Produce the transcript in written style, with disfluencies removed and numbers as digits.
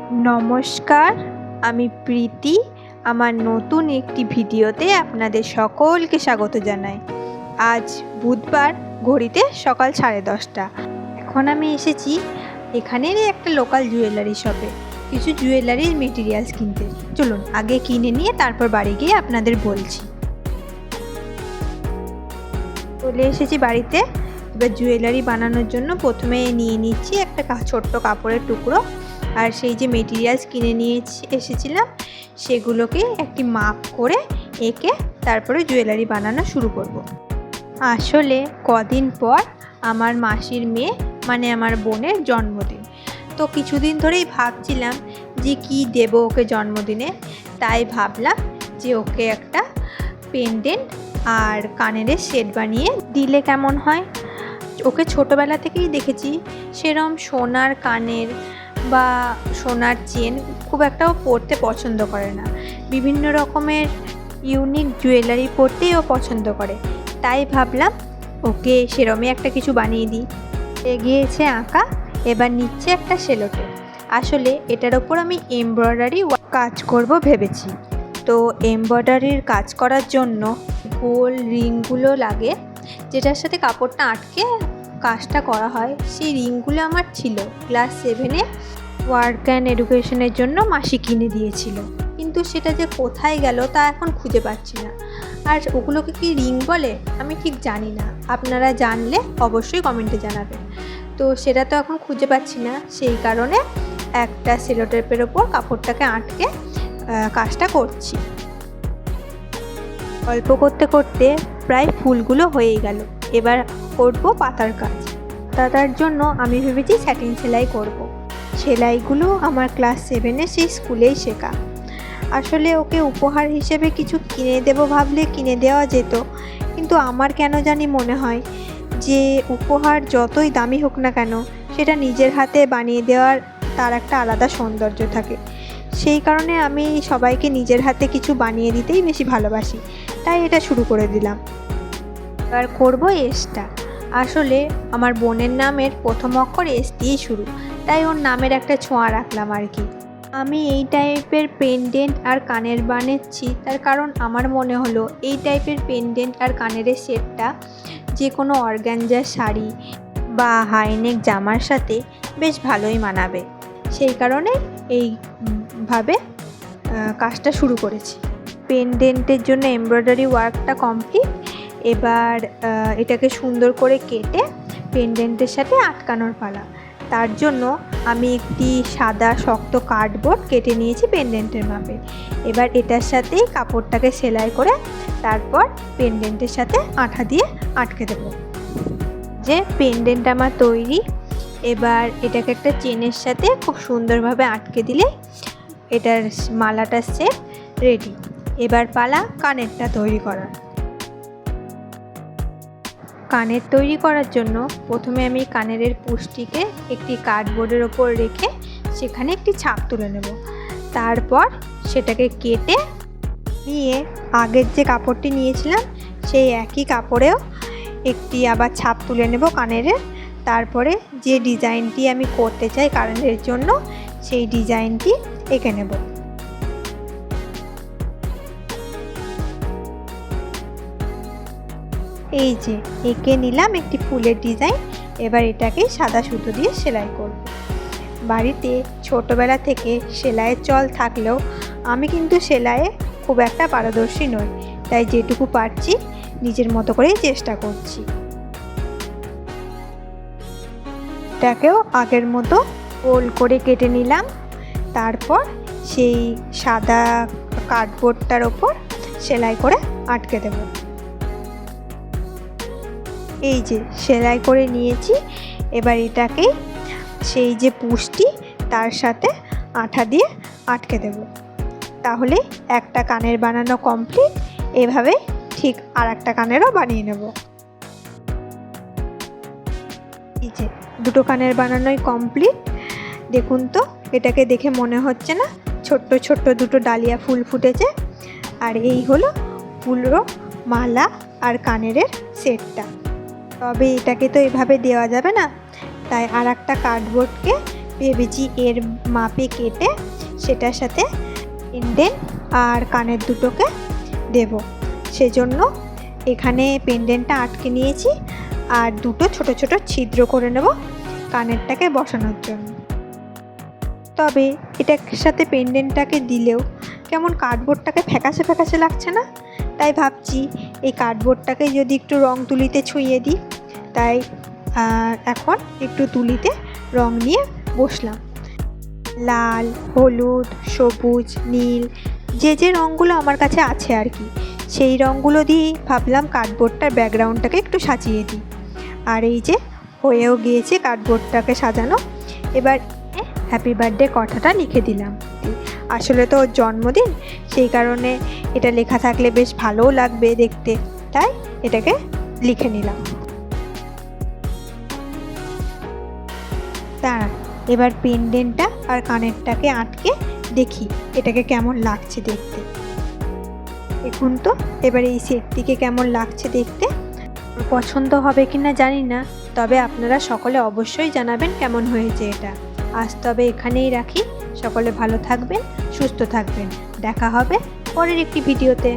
নমস্কার, আমি প্রীতি। আমার নতুন একটি ভিডিওতে আপনাদের সকলকে স্বাগত জানাই। আজ বুধবার, ঘড়িতে সকাল 10:30। এখন আমি এসেছি এখানেরই একটা লোকাল জুয়েলারি শপে কিছু জুয়েলারির মেটেরিয়ালস কিনতে। চলুন আগে কিনে নিয়ে তারপর বাড়ি গিয়ে আপনাদের বলছি। চলে এসেছি বাড়িতে। এবার জুয়েলারি বানানোর জন্য প্রথমে নিয়ে নিচ্ছি একটা ছোট্ট কাপড়ের টুকরো, আর সেই যে মেটেরিয়ালস কিনে নিয়ে এসেছিলাম সেগুলোকে একটি মাপ করে এঁকে তারপরে জুয়েলারি বানানো শুরু করব। আসলে কদিন পর আমার মাসির মেয়ে মানে আমার বোনের জন্মদিন, তো কিছুদিন ধরেই ভাবছিলাম যে কি দেব ওকে জন্মদিনে। তাই ভাবলাম যে ওকে একটা পেন্ডেন্ট আর কানের সেট বানিয়ে দিলে কেমন হয়। ওকে ছোটোবেলা থেকেই দেখেছি সেরম সোনার কানের বা সোনার চেন খুব একটাও পরতে পছন্দ করে না। বিভিন্ন রকমের ইউনিক জুয়েলারি পরতেই ও পছন্দ করে। তাই ভাবলাম ওকে সেরমই একটা কিছু বানিয়ে দিই। এগিয়েছে আঁকা, এবার নিচ্ছে একটা সেলোটে। আসলে এটার ওপর আমি এমব্রয়ডারি কাজ করব ভেবেছি। তো এমব্রয়ডারির কাজ করার জন্য গোল রিংগুলো লাগে, যেটার সাথে কাপড়টা আটকে কাজটা করা হয়। সেই রিংগুলো আমার ছিল ক্লাস 7-এ ওয়ার্ক অ্যান্ড এডুকেশনের জন্য মাসি কিনে দিয়েছিল, কিন্তু সেটা যে কোথায় গেল তা এখন খুঁজে পাচ্ছি না। আর ওগুলোকে কি রিং বলে আমি ঠিক জানি না, আপনারা জানলে অবশ্যই কমেন্টে জানাবেন। তো সেটা তো এখন খুঁজে পাচ্ছি না, সেই কারণে একটা সেলোটেপের ওপর কাপড়টাকে আটকে কাজটা করছি। গল্প করতে করতে প্রায় ফুলগুলো হয়েই গেল। এবার করব পাতার কাজ। পাতার জন্য আমি ভেবেছি স্যাটিন সেলাই করব। সেলাইগুলো আমার ক্লাস 7-এ সেই স্কুলেই শেখা। আসলে ওকে উপহার হিসেবে কিছু কিনে দেবো ভাবলে কিনে দেওয়া যেত, কিন্তু আমার কেন জানি মনে হয় যে উপহার যতই দামি হোক না কেন সেটা নিজের হাতে বানিয়ে দেওয়ার তার একটা আলাদা সৌন্দর্য থাকে। সেই কারণে আমি সবাইকে নিজের হাতে কিছু বানিয়ে দিতেই বেশি ভালোবাসি, তাই এটা শুরু করে দিলাম। এবার করব এসটা। আসলে আমার বোনের নামের প্রথম অক্ষর এস দিয়েই শুরু, তাই ওর নামের একটা ছোঁয়া রাখলাম আর কি। আমি এই টাইপের পেন্ডেন্ট আর কানের বানাচ্ছি তার কারণ আমার মনে হলো এই টাইপের পেন্ডেন্ট আর কানের সেটটা যে কোনো অর্গানজার শাড়ি বা হাইনেক জামার সাথে বেশ ভালোই মানাবে। সেই কারণে এইভাবে কাজটা শুরু করেছি। পেন্ডেন্টের জন্য এমব্রয়ডারি ওয়ার্কটা কমপ্লিট। এবার এটাকে সুন্দর করে কেটে পেন্ডেন্টের সাথে আটকানোর পালা। তার জন্য আমি একটি সাদা শক্ত কার্ডবোর্ড কেটে নিয়েছি পেন্ডেন্টের মাপে। এবার এটার সাথেই কাপড়টাকে সেলাই করে তারপর পেন্ডেন্টের সাথে আঠা দিয়ে আটকে দেব। যে পেন্ডেন্ট আমার তৈরি। এবার এটাকে একটা চেনের সাথে খুব সুন্দরভাবে আটকে দিলে এটার মালাটার সেট রেডি। এবার পালা কানেরটা তৈরি করার। কানের তৈরি করার জন্য প্রথমে আমি কানেরের পুষ্টিকে একটি কার্ডবোর্ডের ওপর রেখে সেখানে একটি ছাপ তুলে নেব। তারপর সেটাকে কেটে নিয়ে আগের যে কাপড়টি নিয়েছিলাম সেই একই কাপড়েও একটি আবার ছাপ তুলে নেব কানেরের। তারপরে যে ডিজাইনটি আমি করতে চাই কানেরের জন্য সেই ডিজাইনটি এঁকে নেব। এই যে এঁকে নিলাম একটি ফুলের ডিজাইন। এবার এটাকে সাদা সুতো দিয়ে সেলাই করব। বাড়িতে ছোটোবেলা থেকে সেলাইয়ের চল থাকলেও আমি কিন্তু সেলাইয়ে খুব একটা পারদর্শী নই, তাই যেটুকু পারছি নিজের মতো করেই চেষ্টা করছি। এটাকেও আগের মতো গোল করে কেটে নিলাম। তারপর সেই সাদা কার্ডবোর্ডটার ওপর সেলাই করে আটকে দেব। এই যে সেলাই করে নিয়েছি। এবার এটাকে সেই যে পুষ্টি তার সাথে আঠা দিয়ে আটকে দেব। তাহলে একটা কানের বানানো কমপ্লিট। এভাবে ঠিক আর একটা কানেরও বানিয়ে নেব। এই যে দুটো কানের বানানোই কমপ্লিট। দেখুন তো, এটাকে দেখে মনে হচ্ছে না ছোট্ট ছোট্ট দুটো ডালিয়া ফুল ফুটেছে? আর এই হলো পুরো মালা আর কানের সেটটা। তবে এটাকে তো এভাবে দেওয়া যাবে না, তাই আর একটা কার্ডবোর্ডকে ভেবেছি এর মাপে কেটে সেটার সাথে পেন্ডেন্ট আর কানের দুটোকে দেব। সেজন্য এখানে পেন্ডেন্টটা আটকে নিয়েছি আর দুটো ছোট ছোট ছিদ্র করে নেব কানেরটাকে বসানোর জন্য। তবে এটার সাথে পেন্ডেন্টটাকে দিলেও কেমন কার্ডবোর্ডটাকে ফ্যাকাশে ফ্যাকাশে লাগছে না? তাই ভাবছি এই কার্ডবোর্ডটাকে যদি একটু রং তুলিতে ছুঁয়ে দিই। তাই এখন একটু তুলিতে রং নিয়ে বসলাম। লাল, হলুদ, সবুজ, নীল যে যে রঙগুলো আমার কাছে আছে আর কি, সেই রঙগুলো দিয়েই ভাবলাম কার্ডবোর্ডটার ব্যাকগ্রাউন্ডটাকে একটু সাজিয়ে দিই। আর এই যে হয়েও গিয়েছে কার্ডবোর্ডটাকে সাজানো। এবার হ্যাপি বার্থডে কথাটা লিখে দিলাম। আসলে তো ওর জন্মদিন, সেই কারণে এটা লেখা থাকলে বেশ ভালোও লাগবে দেখতে, তাই এটাকে লিখে নিলাম। দাঁড়া, এবার পেন্ডেন্টটা আর কানেরটাকে আটকে দেখি এটাকে কেমন লাগছে দেখতে। দেখুন তো এবার এই সেটটিকে কেমন লাগছে দেখতে। পছন্দ হবে কিনা জানি না, তবে আপনারা সকলে অবশ্যই জানাবেন কেমন হয়েছে এটা। আজ তবে এখানেই রাখি। সকলে ভালো থাকবেন, সুস্থ থাকবেন। দেখা হবে পরের একটি ভিডিওতে।